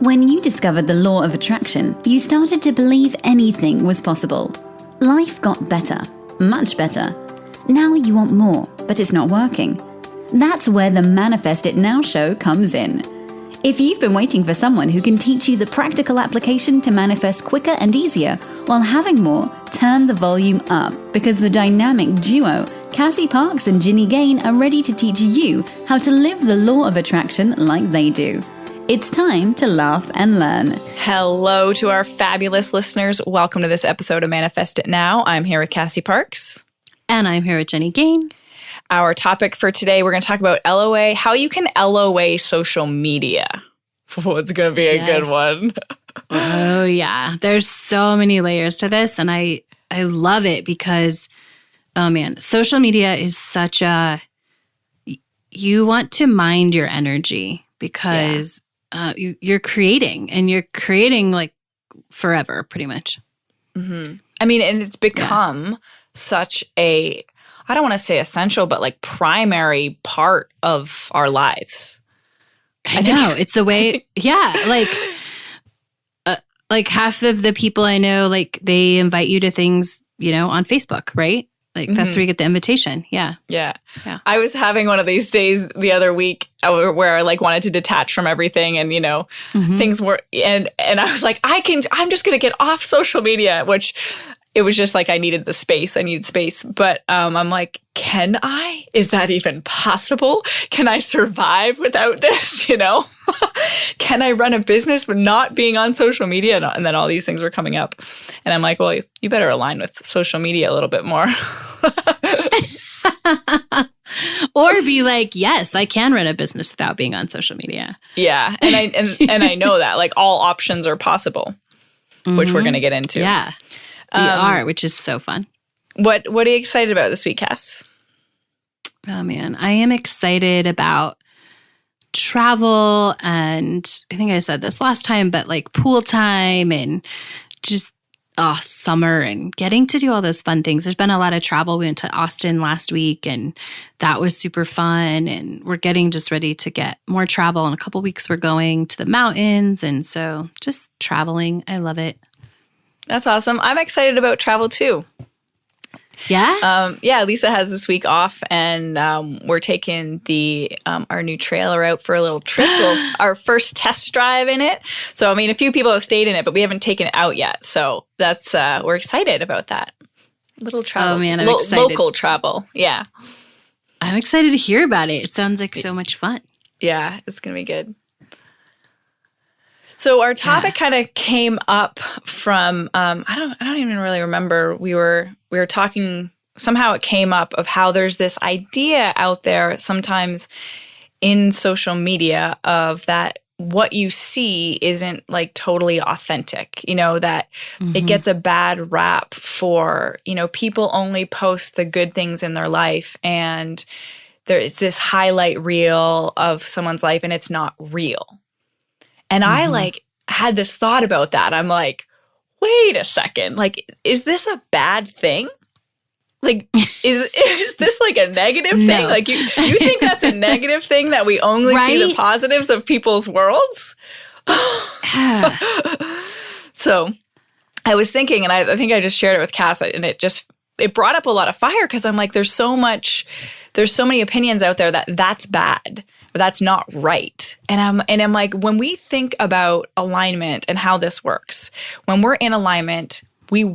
When you discovered the law of attraction, you started to believe anything was possible. Life got better, much better. Now you want more, but it's not working. That's where the Manifest It Now show comes in. If you've been waiting for someone who can teach you the practical application to manifest quicker and easier while having more, turn the volume up, because the dynamic duo, Cassie Parks and Ginny Gain, are ready to teach you how to live the law of attraction like they do. It's time to laugh and learn. Hello to our fabulous listeners. Welcome to this episode of Manifest It Now. I'm here with Cassie Parks. And I'm here with Ginny Gain. Our topic for today, we're going to talk about LOA, how you can LOA social media. Oh, it's going to be a good one. Oh, yeah. There's so many layers to this, and I love it because, oh, man, social media is such a you want to mind your energy because you're creating like forever, pretty much. Mm-hmm. I mean, and it's become such a, I don't want to say essential, but like primary part of our lives. I know. It's a way, like half of the people I know, like they invite you to things, on Facebook, right? Like that's where you get the invitation. Yeah. I was having one of these days the other week where I like wanted to detach from everything and, things were, and I was like, I'm just going to get off social media, which it was just like I needed the space. I needed space. But I'm like, can I? Is that even possible? Can I survive without this? Can I run a business with not being on social media? And then all these things were coming up. And I'm like, well, you better align with social media a little bit more. Or be like, yes, I can run a business without being on social media. Yeah. And I know that like all options are possible, which we're going to get into. Yeah. We are, which is so fun. What are you excited about this week, Cass? Oh, man. I am excited about travel, and I think I said this last time, but like pool time and just summer and getting to do all those fun things. There's been a lot of travel. We went to Austin last week, and that was super fun. And we're getting just ready to get more travel. In a couple weeks, we're going to the mountains. And so just traveling. I love it. That's awesome. I'm excited about travel too. Yeah? Lisa has this week off, and we're taking our new trailer out for a little trip. Our first test drive in it. So, I mean, a few people have stayed in it, but we haven't taken it out yet. So that's we're excited about that. Little travel. Oh, man, I'm excited. Local travel. Yeah. I'm excited to hear about it. It sounds like so much fun. Yeah, it's going to be good. So our topic kind of came up from I don't even really remember. We were talking, somehow it came up of how there's this idea out there sometimes in social media of that what you see isn't like totally authentic, that it gets a bad rap for, people only post the good things in their life, and it's this highlight reel of someone's life and it's not real. And I like had this thought about that. I'm like, wait a second. Like, is this a bad thing? Like, is this like a negative thing? No. Like, you think that's a negative thing that we only see the positives of people's worlds? So I was thinking, and I think I just shared it with Cass, and it brought up a lot of fire because I'm like, there's so many opinions out there that that's bad. But that's not right. And I'm like, when we think about alignment and how this works, when we're in alignment, we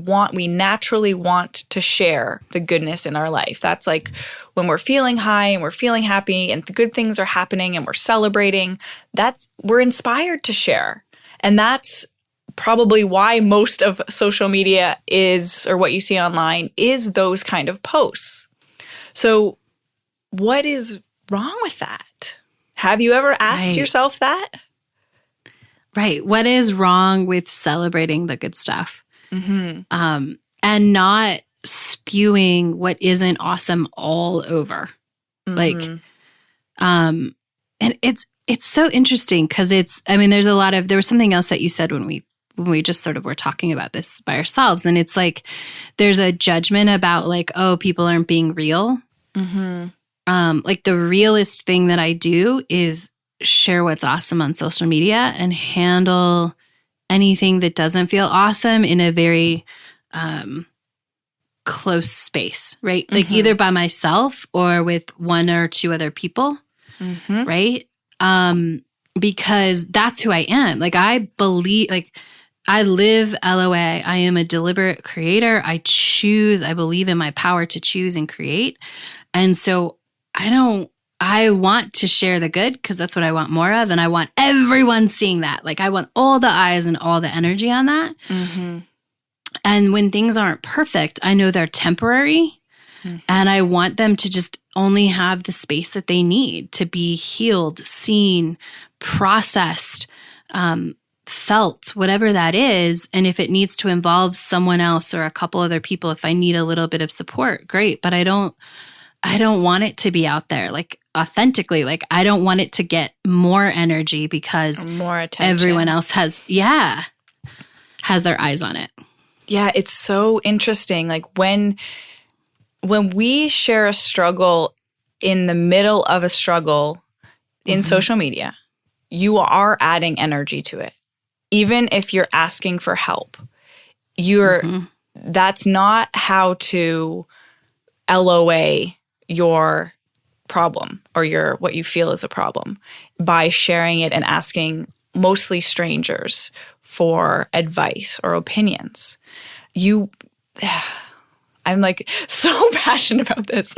naturally want to share the goodness in our life. That's like when we're feeling high and we're feeling happy and the good things are happening and we're celebrating, we're inspired to share. And that's probably why most of social media is, or what you see online, is those kind of posts. So what is wrong with that? Have you ever asked yourself that? Right. What is wrong with celebrating the good stuff? And not spewing what isn't awesome all over. Like, and it's so interesting because there's there was something else that you said when we just sort of were talking about this by ourselves. And it's like, there's a judgment about like, oh, people aren't being real. Like the realest thing that I do is share what's awesome on social media and handle anything that doesn't feel awesome in a very close space, right? Like either by myself or with one or two other people, right? Because that's who I am. Like I believe, like I live LOA. I am a deliberate creator. I believe in my power to choose and create. And so I want to share the good because that's what I want more of. And I want everyone seeing that. Like I want all the eyes and all the energy on that. And when things aren't perfect, I know they're temporary. And I want them to just only have the space that they need to be healed, seen, processed, felt, whatever that is. And if it needs to involve someone else or a couple other people, if I need a little bit of support, great. But I don't want it to be out there like authentically. Like I don't want it to get more energy because more attention. Everyone else has their eyes on it. Yeah, it's so interesting. Like when we share a struggle in the middle of a struggle in social media, you are adding energy to it. Even if you're asking for help, that's not how to LOA your problem or what you feel is a problem by sharing it and asking mostly strangers for advice or opinions. I'm like so passionate about this.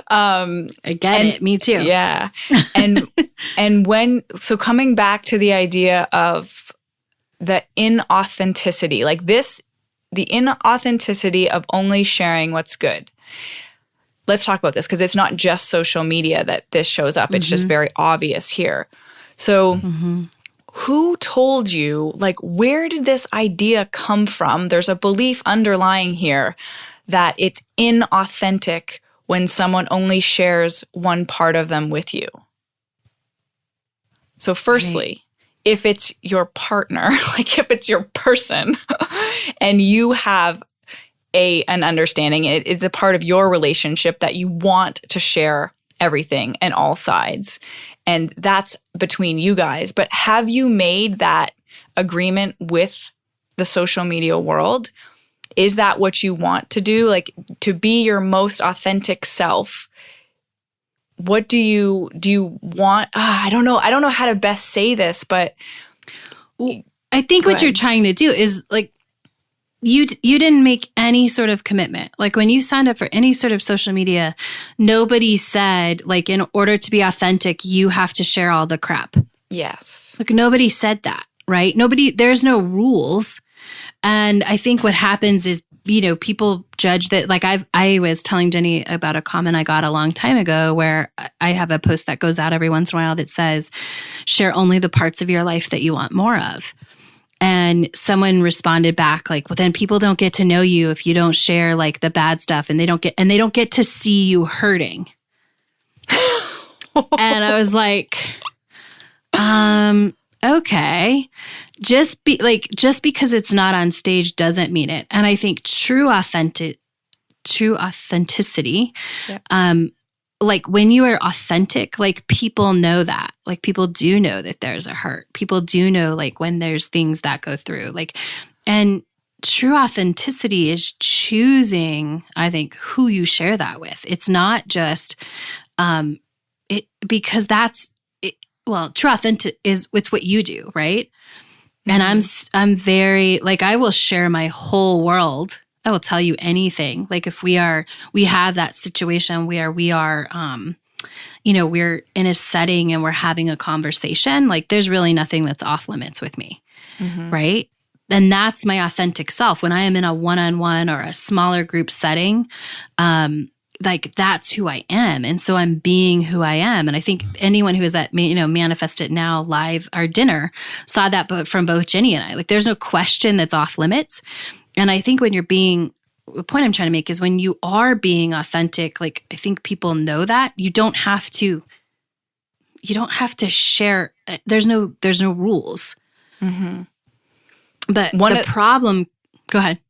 I get it. Me too. Yeah. And so coming back to the idea of the inauthenticity, like the inauthenticity of only sharing what's good. Let's talk about this because it's not just social media that this shows up. It's just very obvious here. So who told you, like, where did this idea come from? There's a belief underlying here that it's inauthentic when someone only shares one part of them with you. So firstly, if it's your partner, like if it's your person and you have an understanding, it is a part of your relationship that you want to share everything and all sides. And that's between you guys. But have you made that agreement with the social media world? Is that what you want to do? Like to be your most authentic self? What do you want? I don't know. I don't know how to best say this, but I think what you're trying to do is like you didn't make any sort of commitment. Like when you signed up for any sort of social media, nobody said like in order to be authentic, you have to share all the crap. Yes. Like nobody said that, right? There's no rules. And I think what happens is, people judge that. Like I was telling Jenny about a comment I got a long time ago where I have a post that goes out every once in a while that says, share only the parts of your life that you want more of. And someone responded back like, well, then people don't get to know you if you don't share like the bad stuff and they don't get to see you hurting. And I was like, okay, just because it's not on stage doesn't mean it. And I think true authenticity, like when you are authentic, like people know that, like people do know that there's a hurt. People do know like when there's things that go through, like, and true authenticity is choosing, I think, who you share that with. It's not just, because that's, well, true authentic it's what you do, right? And I'm very, like, I will share my whole world. I will tell you anything. Like if we have that situation where we are, we're in a setting and we're having a conversation, like there's really nothing that's off limits with me, right? And that's my authentic self. When I am in a one-on-one or a smaller group setting, like that's who I am. And so I'm being who I am. And I think anyone who is at, Manifest It Now live, our dinner, saw that from both Jenny and I. Like there's no question that's off limits. And I think when the point I'm trying to make is when you are being authentic, like I think people know that you don't have to share. There's no rules. But the problem, go ahead.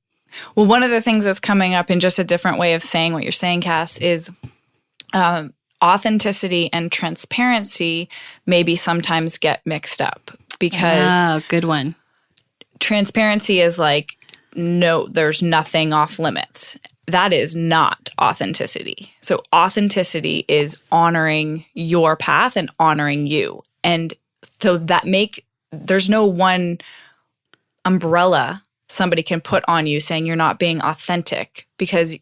Well, one of the things that's coming up in just a different way of saying what you're saying, Cass, is authenticity and transparency maybe sometimes get mixed up because good one. Transparency is like, no, there's nothing off limits. That is not authenticity. So authenticity is honoring your path and honoring you. And so there's no one umbrella somebody can put on you saying you're not being authentic, because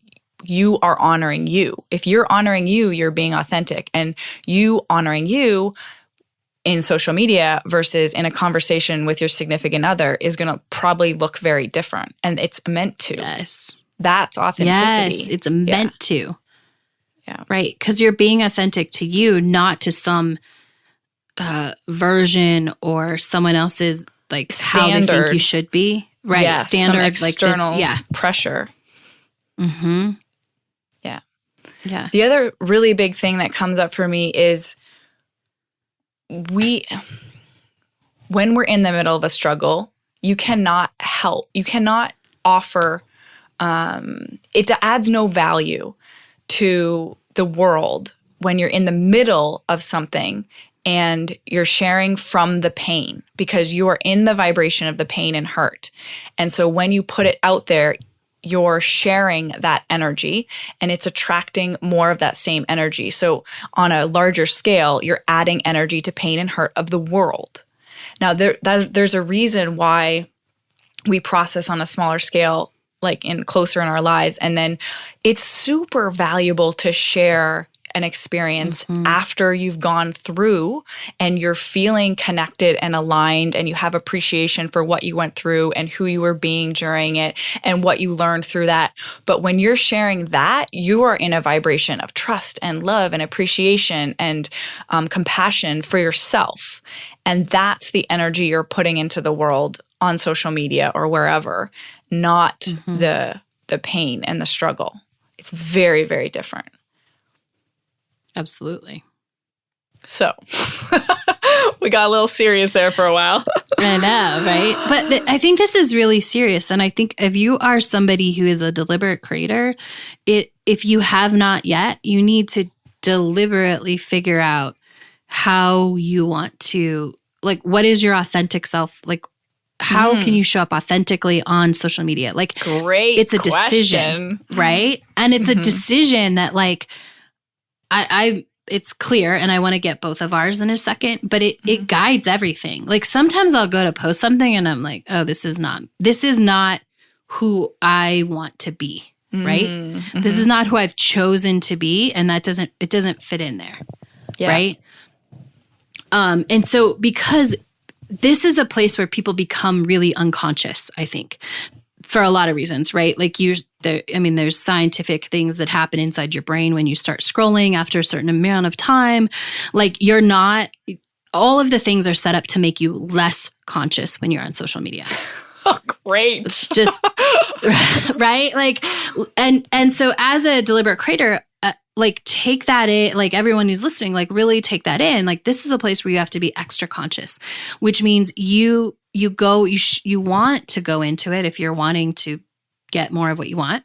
you are honoring you. If you're honoring you, you're being authentic. And you honoring you in social media versus in a conversation with your significant other is going to probably look very different. And it's meant to. Yes. That's authenticity. Yes, it's meant to. Yeah. Right. Because you're being authentic to you, not to some version or someone else's like Standard. how they think you should be. Right. Yeah, Standard, some external like this. pressure. Mm-hmm. Yeah. Yeah. The other really big thing that comes up for me is when we're in the middle of a struggle, you cannot help. You cannot offer, it adds no value to the world when you're in the middle of something and you're sharing from the pain, because you are in the vibration of the pain and hurt. And so when you put it out there, you're sharing that energy and it's attracting more of that same energy. So on a larger scale, you're adding energy to pain and hurt of the world. Now, there's a reason why we process on a smaller scale, like closer in our lives. And then it's super valuable to share an experience after you've gone through and you're feeling connected and aligned and you have appreciation for what you went through and who you were being during it and what you learned through that. But when you're sharing that, you are in a vibration of trust and love and appreciation and compassion for yourself. And that's the energy you're putting into the world on social media or wherever, not the pain and the struggle. It's very, very different. Absolutely. So we got a little serious there for a while. I know, right? But I think this is really serious. And I think if you are somebody who is a deliberate creator, if you have not yet, you need to deliberately figure out how you want to, like, what is your authentic self? Like, how can you show up authentically on social media? Like, great, it's a decision, right? And it's a decision that, like, it's clear, and I want to get both of ours in a second, but it guides everything. Like, sometimes I'll go to post something and I'm like, oh, this is not who I want to be, right? This is not who I've chosen to be, and it doesn't fit in there, right? And so because this is a place where people become really unconscious, I think, for a lot of reasons, right? Like there's scientific things that happen inside your brain when you start scrolling after a certain amount of time. Like all of the things are set up to make you less conscious when you're on social media. Oh, great. It's just, right? Like, and so as a deliberate creator, like, take that in, like, everyone who's listening, like, really take that in. Like, this is a place where you have to be extra conscious, which means you want to go into it if you're wanting to get more of what you want.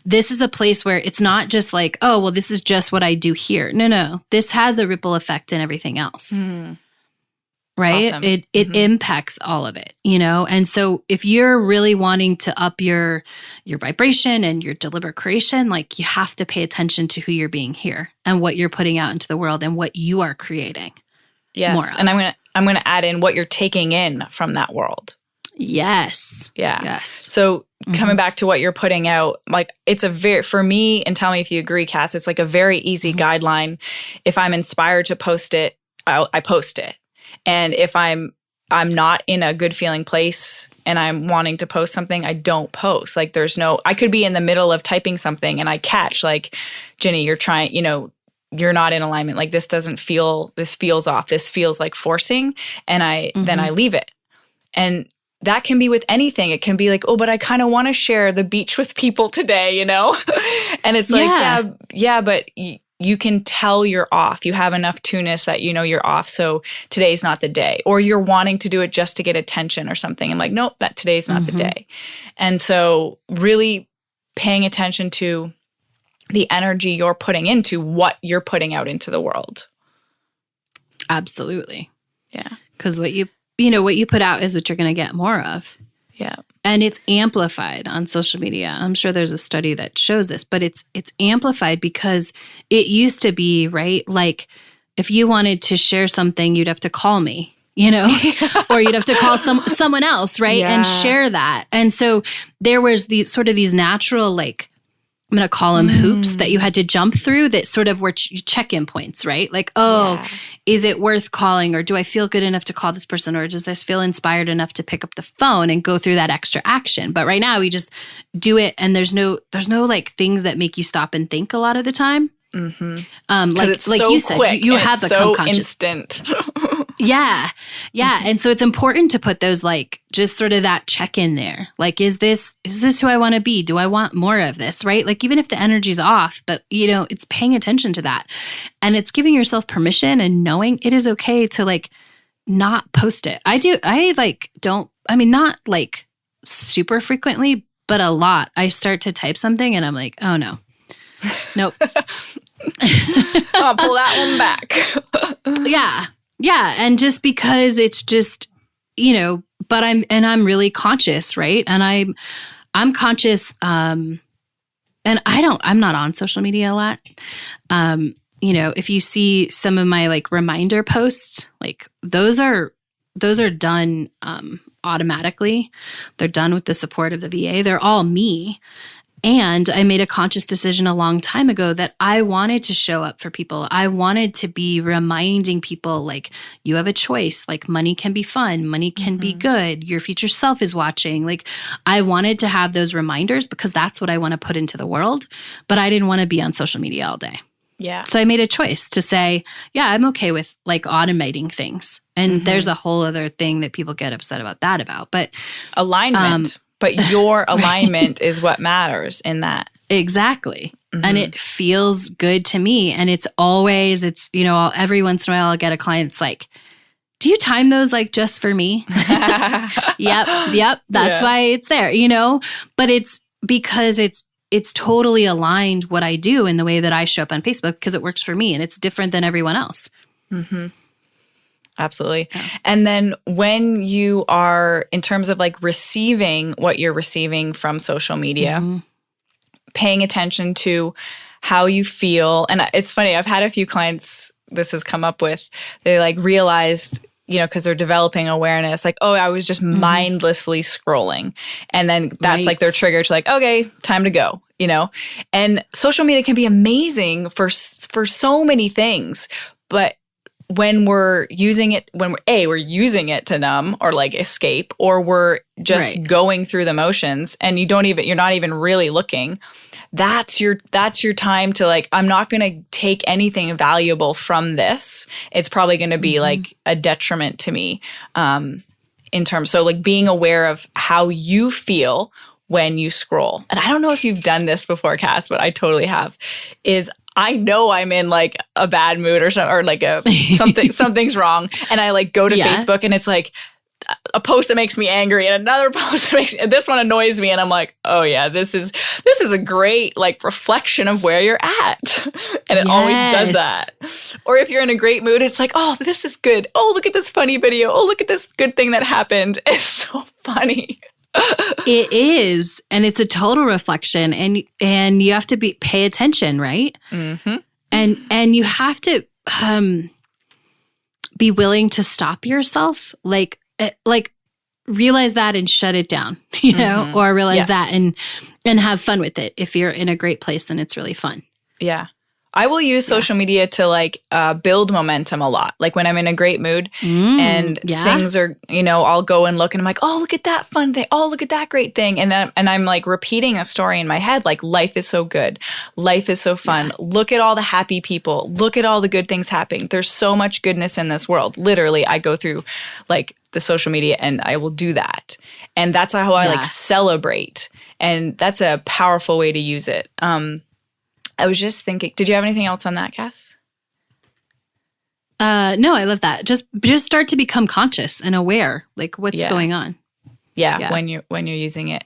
This is a place where it's not just like, oh, well, this is just what I do here. No. This has a ripple effect in everything else. Right? Awesome. It impacts all of it, And so if you're really wanting to up your vibration and your deliberate creation, like, you have to pay attention to who you're being here and what you're putting out into the world and what you are creating. Yes. More of. And I'm going to add in what you're taking in from that world. Yes. Yeah. Yes. So coming back to what you're putting out, like, it's for me, and tell me if you agree, Cass, it's like a very easy guideline. If I'm inspired to post it, I post it. And if I'm not in a good feeling place and I'm wanting to post something, I don't post. Like, I could be in the middle of typing something and I catch, like, Ginny, you're trying, you're not in alignment. Like, this feels off. This feels like forcing. And then I leave it. And that can be with anything. It can be like, oh, but I kind of want to share the beach with people today, And it's like, yeah, but you can tell you're off. You have enough tuneness that you're off. So today's not the day. Or you're wanting to do it just to get attention or something. And like, nope, today's not the day. And so really paying attention to the energy you're putting into what you're putting out into the world. Absolutely. Yeah. Because what you put out is what you're going to get more of. Yeah. And it's amplified on social media. I'm sure there's a study that shows this, but it's amplified because it used to be, right? Like if you wanted to share something, you'd have to call me, or you'd have to call someone else, right? Yeah. And share that. And so there was these natural, like, I'm going to call them hoops that you had to jump through that sort of were check-in points, right? Like, is it worth calling, or do I feel good enough to call this person, or does this feel inspired enough to pick up the phone and go through that extra action? But right now we just do it, and there's no like things that make you stop and think a lot of the time. Mm-hmm. Like it's so you said, quick, you have become so conscious. instant. Yeah. And so it's important to put those, like, just sort of that check in there. Like, is this who I want to be? Do I want more of this? Right? Like, even if the energy's off, but it's paying attention to that. And it's giving yourself permission and knowing it is okay to, like, not post it. Not like super frequently, but a lot. I start to type something and I'm like, oh no. Nope. I'll pull that one back. Yeah. And just because it's just, but I'm really conscious, right? And I'm conscious, and I'm not on social media a lot. If you see some of my, like, reminder posts, like, those are done automatically. They're done with the support of the VA. They're all me. And I made a conscious decision a long time ago that I wanted to show up for people. I wanted to be reminding people, like, you have a choice. Like, money can be fun. Money can be good. Your future self is watching. Like, I wanted to have those reminders because that's what I want to put into the world. But I didn't want to be on social media all day. Yeah. So I made a choice to say, yeah, I'm okay with, like, automating things. And there's a whole other thing that people get upset about that about. But alignment. But your alignment is what matters in that. Exactly. And it feels good to me. And it's every once in a while I'll get a client that's like, do you time those, like, just for me? Yep. That's why it's there, But it's because it's totally aligned what I do in the way that I show up on Facebook because it works for me and it's different than everyone else. Mm-hmm. Absolutely. Yeah. And then when you are, in terms of, like, receiving what you're receiving from social media, paying attention to how you feel. And it's funny, I've had a few clients this has come up with, they, like, realized, because they're developing awareness, like, oh, I was just mindlessly scrolling. And then that's like their trigger to, like, okay, time to go, And social media can be amazing for so many things, but when we're using it, we're using it to numb or, like, escape, or we're just going through the motions and you're not even really looking, that's your time to, like, I'm not going to take anything valuable from this. It's probably going to be like a detriment to me, in terms. So, like, being aware of how you feel when you scroll. And I don't know if you've done this before, Cass, but I totally have, is I know I'm in, like, a bad mood or something, or, like, something's wrong. And I, like, go to Facebook and it's like a post that makes me angry and another post that this one annoys me. And I'm like, oh yeah, this is a great, like, reflection of where you're at. And it always does that. Or if you're in a great mood, it's like, oh, this is good. Oh, look at this funny video. Oh, look at this good thing that happened. It's so funny. It is, and it's a total reflection, and you have to pay attention, right? Mm-hmm. And you have to be willing to stop yourself, like realize that and shut it down, or realize that and have fun with it. If you're in a great place, then it's really fun. Yeah. I will use social media to, like, build momentum a lot. Like, when I'm in a great mood and things are, I'll go and look and I'm like, oh, look at that fun thing. Oh, look at that great thing. And I'm like repeating a story in my head. Like, life is so good. Life is so fun. Yeah. Look at all the happy people. Look at all the good things happening. There's so much goodness in this world. Literally, I go through, like, the social media and I will do that. And that's how I like celebrate. And that's a powerful way to use it. I was just thinking, did you have anything else on that, Cass? No, I love that. Just start to become conscious and aware, like, what's going on. Yeah, when you're using it.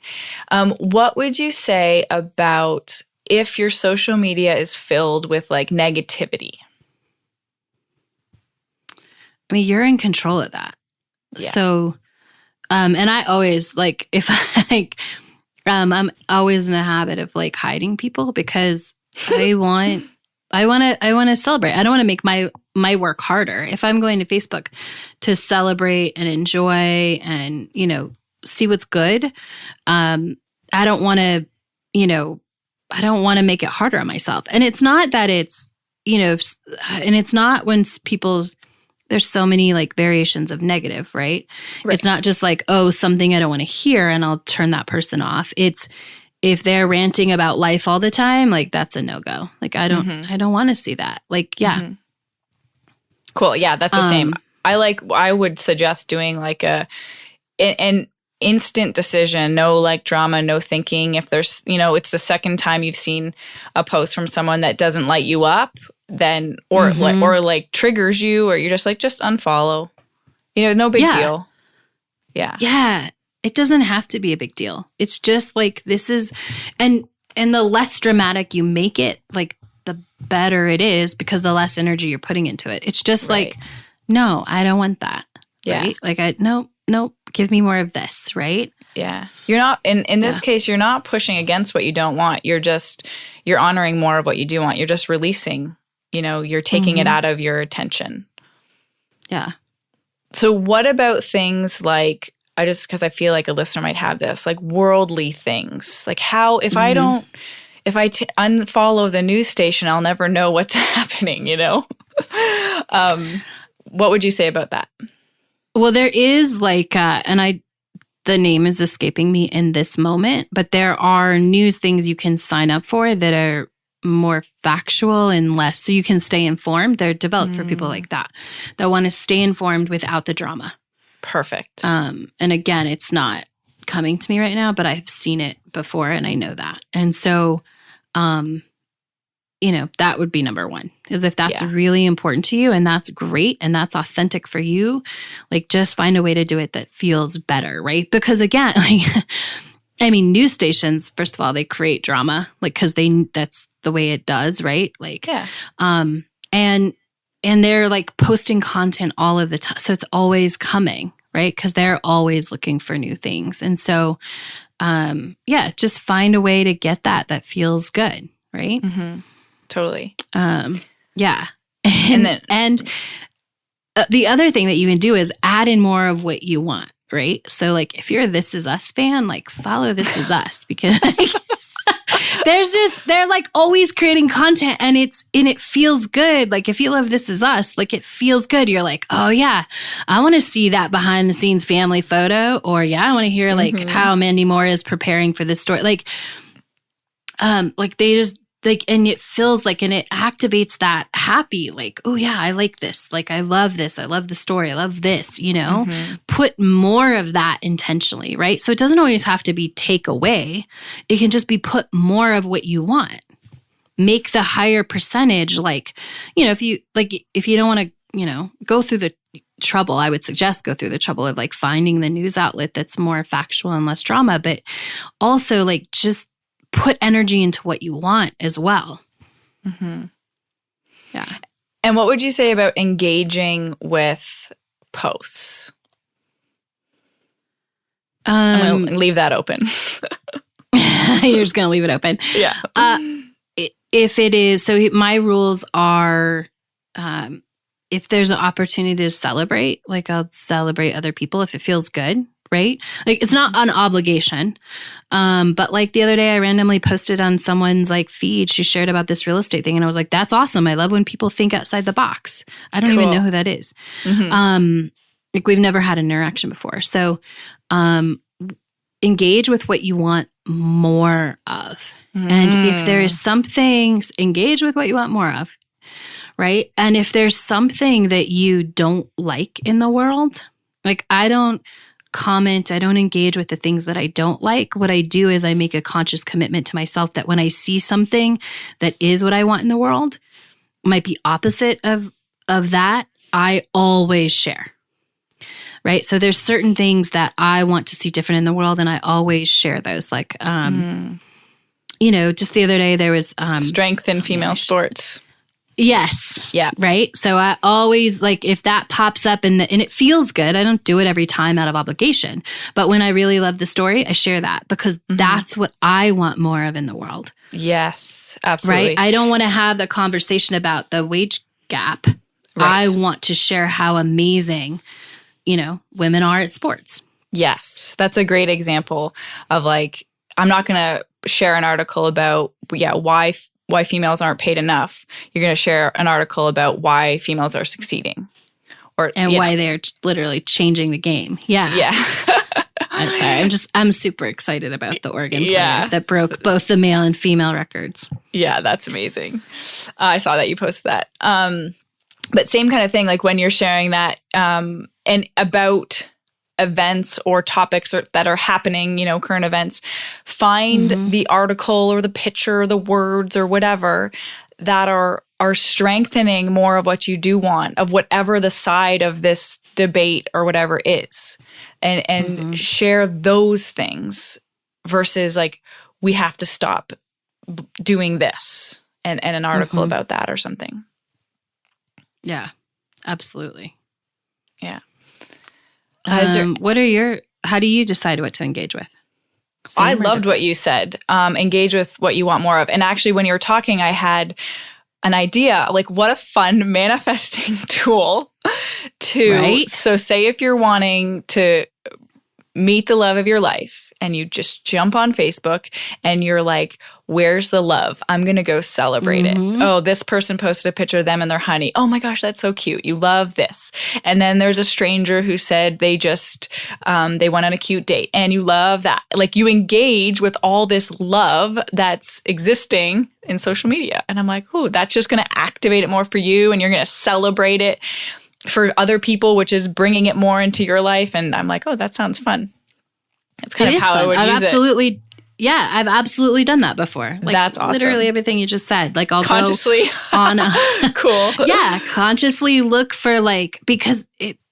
What would you say about if your social media is filled with like negativity? I mean, you're in control of that. Yeah. So, and I always like, if I'm always in the habit of like hiding people because I want to celebrate. I don't want to make my work harder. If I'm going to Facebook to celebrate and enjoy and, see what's good, I don't want to, make it harder on myself. And it's not that it's, and it's not when people, there's so many like variations of negative, right? It's not just like, oh, something I don't want to hear and I'll turn that person off. It's if they're ranting about life all the time, like that's a no-go. Like I don't want to see that. Like, yeah. Mm-hmm. Cool. Yeah, that's the same. I would suggest doing like an instant decision, no like drama, no thinking. If there's, it's the second time you've seen a post from someone that doesn't light you up, then or like triggers you, or you're just like, just unfollow. No big deal. Yeah. Yeah. It doesn't have to be a big deal. It's just like this is and the less dramatic you make it, like the better it is because the less energy you're putting into it. It's just like, no, I don't want that. Yeah. Right? Like nope, give me more of this, right? Yeah. You're not in this case, you're not pushing against what you don't want. You're honoring more of what you do want. You're just releasing, you're taking it out of your attention. Yeah. So what about things like, because I feel like a listener might have this, like worldly things, like how, if I unfollow the news station, I'll never know what's happening, what would you say about that? Well, there is like, the name is escaping me in this moment, but there are news things you can sign up for that are more factual and less, so you can stay informed. They're developed for people like that want to stay informed without the drama. Perfect. And again, it's not coming to me right now, but I've seen it before and I know that. And so, that would be number one, is if that's really important to you and that's great and that's authentic for you, like just find a way to do it that feels better, right? Because again, like, news stations, first of all, they create drama, like, cause that's the way it does, right? Like, and they're like posting content all of the time. So it's always coming, right? Because they're always looking for new things. And so, just find a way to get that feels good, right? Mm-hmm. Totally. Yeah. And the other thing that you can do is add in more of what you want, right? So like if you're a This Is Us fan, like follow This Is Us because they're like always creating content and it feels good. Like if you love This Is Us, like it feels good. You're like, oh yeah, I want to see that behind the scenes family photo, or I want to hear like how Mandy Moore is preparing for this story. Like they just like, and it feels like, and it activates that happy, like, oh yeah, I like this. Like, I love this. I love the story. I love this, put more of that intentionally, right? So it doesn't always have to be take away. It can just be put more of what you want. Make the higher percentage, like, if you don't want to, go through the trouble, I would suggest go through the trouble of like finding the news outlet that's more factual and less drama, but also like just put energy into what you want as well. Mm-hmm. Yeah. And what would you say about engaging with posts? I'm going to leave that open. You're just going to leave it open. Yeah. If it is, so my rules are, if there's an opportunity to celebrate, like I'll celebrate other people if it feels good. Right? Like it's not an obligation. But like the other day I randomly posted on someone's like feed, she shared about this real estate thing and I was like, that's awesome. I love when people think outside the box. I don't even know who that is. Mm-hmm. Like we've never had an interaction before. So engage with what you want more of. And if there is something, engage with what you want more of. Right? And if there's something that you don't like in the world, like I don't comment, I don't engage with the things that I don't like. What I do is I make a conscious commitment to myself that when I see something that is what I want in the world, might be opposite of that, I always share. Right? So there's certain things that I want to see different in the world and I always share those. Like just the other day there was strength in female sports. Yes. Yeah. Right. So I always if that pops up and it feels good, I don't do it every time out of obligation. But when I really love the story, I share that because that's what I want more of in the world. Yes, absolutely. Right. I don't want to have the conversation about the wage gap. Right. I want to share how amazing, women are at sports. Yes. That's a great example of I'm not going to share an article about, why females aren't paid enough. You're going to share an article about why females are succeeding. And why they're literally changing the game. Yeah. Yeah. I'm sorry. I'm super excited about the Oregon player that broke both the male and female records. Yeah, that's amazing. I saw that you posted that. But same kind of thing, when you're sharing that and about events or topics that are happening, current events, find the article or the picture, or the words or whatever that are strengthening more of what you do want, of whatever the side of this debate or whatever is, and share those things versus we have to stop doing this and an article about that or something. Yeah, absolutely. Yeah. How do you decide what to engage with? I loved what you said. Engage with what you want more of. And actually, when you were talking, I had an idea, what a fun manifesting tool So say if you're wanting to meet the love of your life and you just jump on Facebook and you're like, where's the love? I'm going to go celebrate it. Oh, this person posted a picture of them and their honey. Oh my gosh, that's so cute. You love this. And then there's a stranger who said they just, they went on a cute date and you love that. You engage with all this love that's existing in social media. And I'm like, oh, that's just going to activate it more for you and you're going to celebrate it for other people, which is bringing it more into your life. And I'm like, oh, that sounds fun. It's kind of how I would use it. Yeah, I've absolutely done that before. That's awesome. Literally everything you just said. I'll consciously go on a cool. Yeah, consciously look for because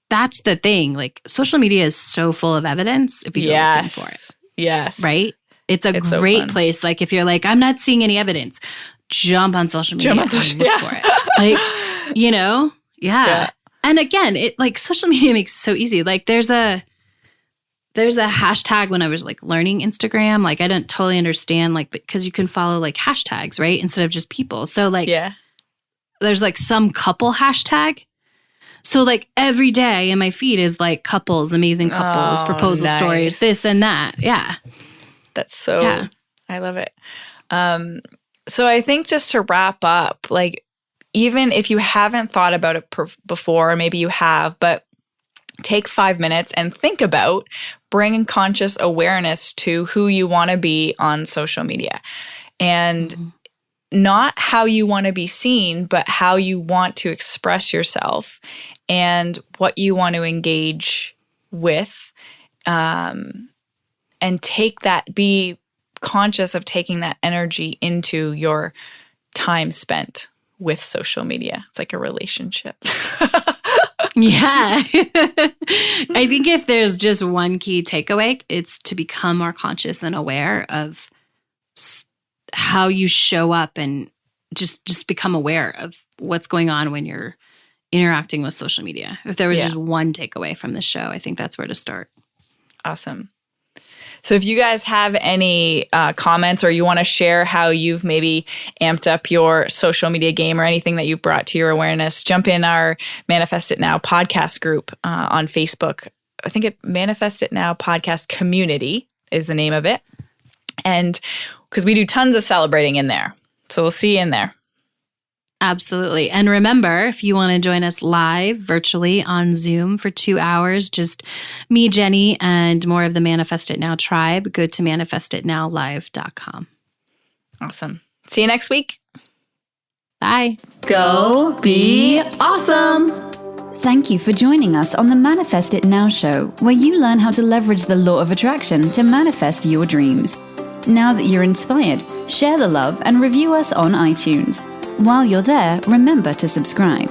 that's the thing. Social media is so full of evidence if you go looking for it. Yes. Right? It's great place. If you're I'm not seeing any evidence, jump on social media and look for it. Yeah. And again, social media makes it so easy. There's a hashtag when I was learning Instagram. I didn't totally understand because you can follow hashtags, right? Instead of just people. So there's some couple hashtag. So every day in my feed is couples, amazing couples, proposal stories, this and that. Yeah. That's so, I love it. So I think just to wrap up, even if you haven't thought about it before, or maybe you have, but take 5 minutes and think about bringing conscious awareness to who you want to be on social media. And not how you want to be seen, but how you want to express yourself and what you want to engage with. And take that, be conscious of taking that energy into your time spent with social media. It's like a relationship. Yeah. I think if there's just one key takeaway, it's to become more conscious and aware of how you show up and just become aware of what's going on when you're interacting with social media. If there was just one takeaway from this show, I think that's where to start. Awesome. So if you guys have any comments or you want to share how you've maybe amped up your social media game or anything that you've brought to your awareness, jump in our Manifest It Now podcast group on Facebook. I think it Manifest It Now podcast community is the name of it. And because we do tons of celebrating in there. So we'll see you in there. Absolutely. And remember, if you want to join us live virtually on Zoom for 2 hours, just me, Jenny, and more of the Manifest It Now tribe, go to manifestitnowlive.com. Awesome. See you next week. Bye. Go be awesome. Thank you for joining us on the Manifest It Now show, where you learn how to leverage the law of attraction to manifest your dreams. Now that you're inspired, share the love and review us on iTunes. While you're there, remember to subscribe.